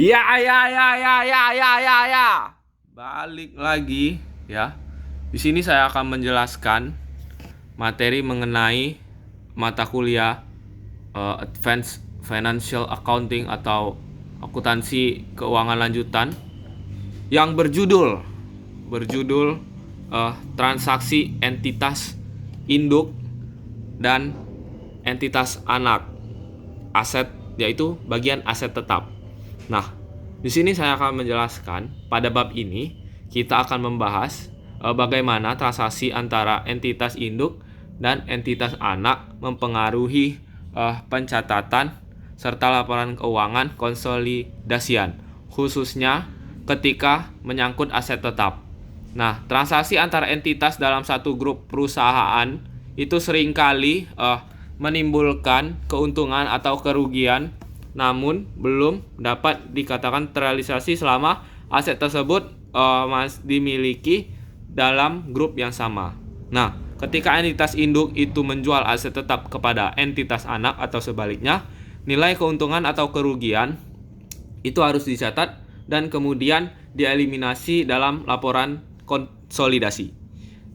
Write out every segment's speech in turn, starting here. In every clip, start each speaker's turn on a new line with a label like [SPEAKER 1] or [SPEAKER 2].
[SPEAKER 1] Ya. Balik lagi ya. Di sini saya akan menjelaskan materi mengenai mata kuliah Advanced Financial Accounting atau akuntansi keuangan lanjutan yang berjudul transaksi entitas induk dan entitas anak aset, yaitu bagian aset tetap. Nah, di sini saya akan menjelaskan pada bab ini kita akan membahas bagaimana transaksi antara entitas induk dan entitas anak mempengaruhi pencatatan serta laporan keuangan konsolidasian, khususnya ketika menyangkut aset tetap. Nah, transaksi antara entitas dalam satu grup perusahaan itu seringkali menimbulkan keuntungan atau kerugian, namun belum dapat dikatakan terrealisasi selama aset tersebut dimiliki dalam grup yang sama. Nah, ketika entitas induk itu menjual aset tetap kepada entitas anak atau sebaliknya, nilai keuntungan atau kerugian itu harus dicatat dan kemudian dieliminasi dalam laporan konsolidasi.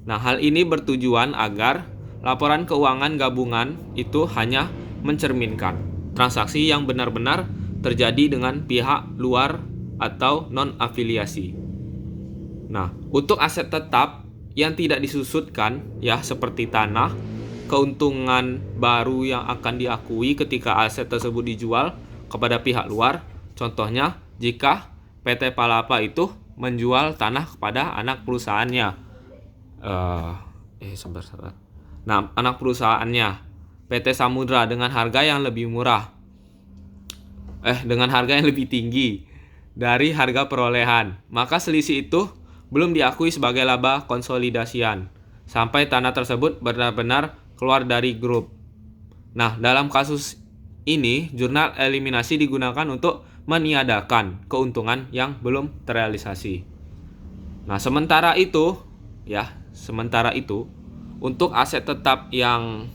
[SPEAKER 1] Nah, hal ini bertujuan agar laporan keuangan gabungan itu hanya mencerminkan transaksi yang benar-benar terjadi dengan pihak luar atau non-afiliasi. Nah, untuk aset tetap yang tidak disusutkan ya, seperti tanah, keuntungan baru yang akan diakui ketika aset tersebut dijual kepada pihak luar. Contohnya, jika PT Palapa itu menjual tanah kepada anak perusahaannya. Nah, anak perusahaannya PT Samudra dengan harga yang lebih murah. Dengan harga yang lebih tinggi dari harga perolehan. Maka selisih itu belum diakui sebagai laba konsolidasian sampai tanah tersebut benar-benar keluar dari grup. Nah, dalam kasus ini jurnal eliminasi digunakan untuk meniadakan keuntungan yang belum terrealisasi. Nah, sementara itu untuk aset tetap yang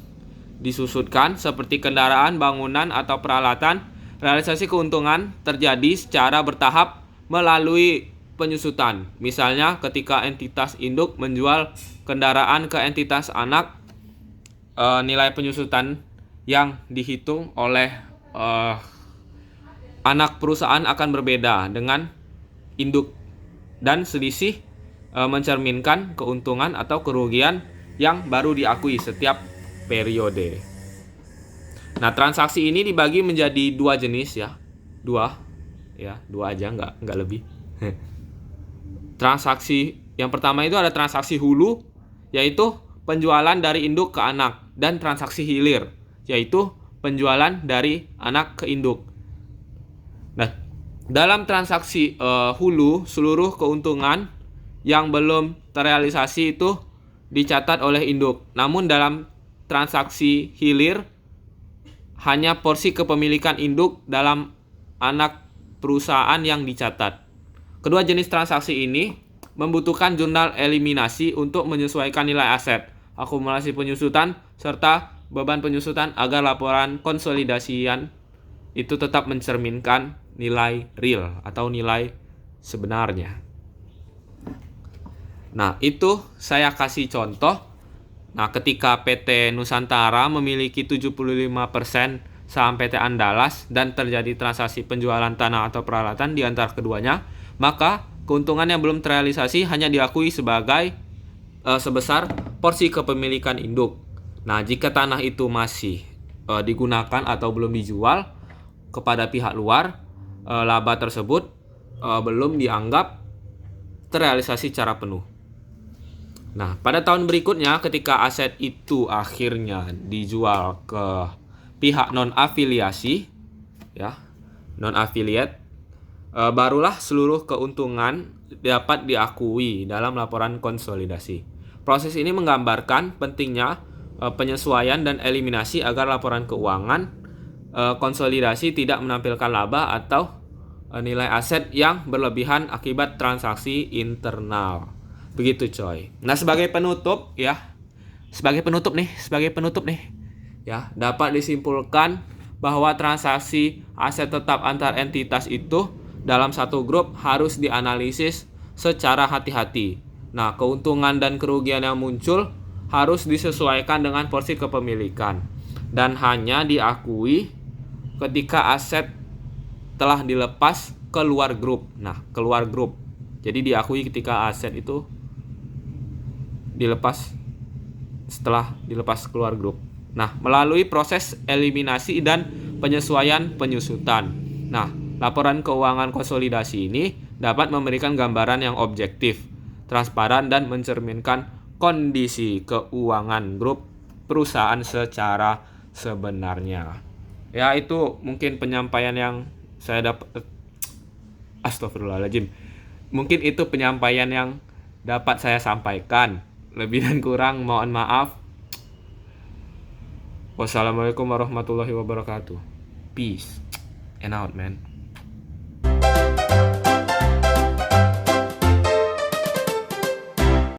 [SPEAKER 1] disusutkan seperti kendaraan, bangunan atau peralatan, realisasi keuntungan terjadi secara bertahap melalui penyusutan. Misalnya ketika entitas induk menjual kendaraan ke entitas anak, nilai penyusutan yang dihitung oleh anak perusahaan akan berbeda dengan induk, dan selisih mencerminkan keuntungan atau kerugian yang baru diakui setiap periode. Nah, transaksi ini dibagi menjadi dua jenis ya. Dua aja, nggak lebih. Transaksi yang pertama itu ada transaksi hulu, yaitu penjualan dari induk ke anak, dan transaksi hilir, yaitu penjualan dari anak ke induk. Nah, dalam transaksi hulu, seluruh keuntungan yang belum terrealisasi itu dicatat oleh induk. Namun dalam transaksi hilir, hanya porsi kepemilikan induk dalam anak perusahaan yang dicatat. Kedua jenis transaksi ini membutuhkan jurnal eliminasi untuk menyesuaikan nilai aset, akumulasi penyusutan, serta beban penyusutan agar laporan konsolidasian itu tetap mencerminkan nilai real atau nilai sebenarnya. Nah, itu saya kasih contoh. Nah, ketika PT Nusantara memiliki 75% saham PT Andalas dan terjadi transaksi penjualan tanah atau peralatan di antara keduanya, maka keuntungan yang belum terrealisasi hanya diakui sebagai sebesar porsi kepemilikan induk. Nah, jika tanah itu masih digunakan atau belum dijual kepada pihak luar, laba tersebut belum dianggap terrealisasi secara penuh. Nah, pada tahun berikutnya ketika aset itu akhirnya dijual ke pihak non-afiliasi ya, non-affiliate, barulah seluruh keuntungan dapat diakui dalam laporan konsolidasi. Proses ini menggambarkan pentingnya penyesuaian dan eliminasi agar laporan keuangan konsolidasi tidak menampilkan laba atau nilai aset yang berlebihan akibat transaksi internal. Begitu coy. Nah, sebagai penutup nih ya, dapat disimpulkan bahwa transaksi aset tetap antar entitas itu dalam satu grup harus dianalisis secara hati-hati. Nah, keuntungan dan kerugian yang muncul harus disesuaikan dengan porsi kepemilikan dan hanya diakui ketika aset telah dilepas keluar grup. Nah, keluar grup. Jadi diakui ketika aset itu dilepas setelah dilepas keluar grup. Nah, melalui proses eliminasi dan penyesuaian penyusutan. Nah, laporan keuangan konsolidasi ini dapat memberikan gambaran yang objektif, transparan, dan mencerminkan kondisi keuangan grup perusahaan secara sebenarnya. Ya, itu mungkin penyampaian yang saya dapat. Astagfirullahaladzim. Mungkin itu penyampaian yang dapat saya sampaikan. Lebih dan kurang mohon maaf. Wassalamualaikum warahmatullahi wabarakatuh. Peace and out, man.